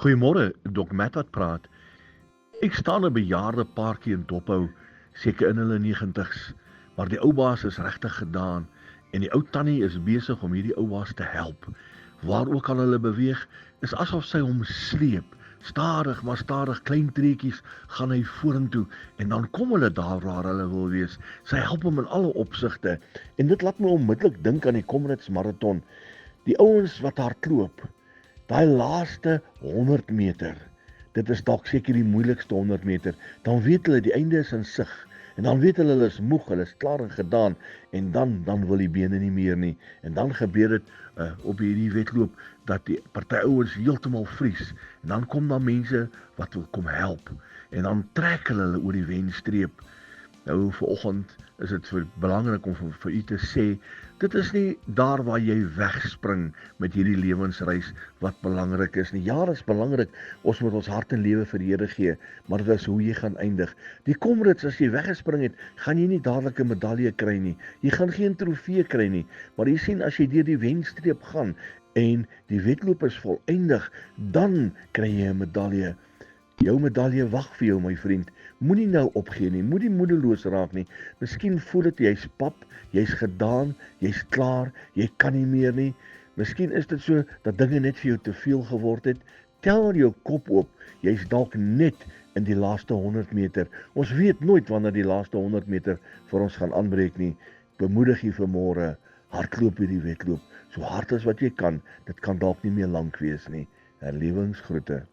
Goeiemôre, Dok Matt wat praat. Ek staan 'n bejaarde paartjie in Dophou, seker in hulle 90's, maar die ou baas is regtig gedaan en die ou tannie is besig om hierdie ou baas te help. Waar ook al hulle beweeg, is asof sy hom sleep. Stadig, maar stadig, klein treetjies gaan hy vorentoe en dan kom hulle daar waar hulle wil wees. Sy help hom in alle opsigte en dit laat my onmiddellik dink aan die Comrades marathon. Die ouens wat hardloop, daai laaste 100 meter. Dit is dalk seker die moeilikste 100 meter. Dan weet hulle die einde is in sig. En dan weet hulle is moeg, hulle is klaar en gedaan en dan wil die bene nie meer nie. En dan gebeur dit op hierdie wedloop dat die party ouens heeltemal vries. En dan kom daar mense wat wil kom help en dan trek hulle oor die wenstreep. Nou vanoggend is dit belangrik om vir u te sê, dit is nie daar waar jy wegspring met hierdie lewensreis wat belangrik is nie. Ja, dit is belangrik, ons moet ons hart en lewe vir die Here gee, maar dit is hoe jy gaan eindig. Die Comrades, as jy weggespring het, gaan jy nie dadelik 'n medalje kry nie. Jy gaan geen trofee kry nie, maar jy sien as jy deur die wenstreep gaan en die wedloop is volëindig, dan kry jy 'n medalje. Jou medalje wag vir jou, my vriend. Moenie nou opgee nie, moenie moedeloos raak nie. Miskien voel dit jy's pap, jy's gedaan, jy's klaar, jy kan nie meer nie. Miskien is dit so dat dinge net vir jou te veel geword het. Tel jou kop oop, jy's dalk net in die laaste 100 meter. Ons weet nooit wanneer die laaste 100 meter vir ons gaan aanbreek nie. Bemoedig jy vanmôre, hardloop hierdie wedloop, so hard as wat jy kan. Dit kan dalk nie meer lank wees nie. Herlewingsgroete.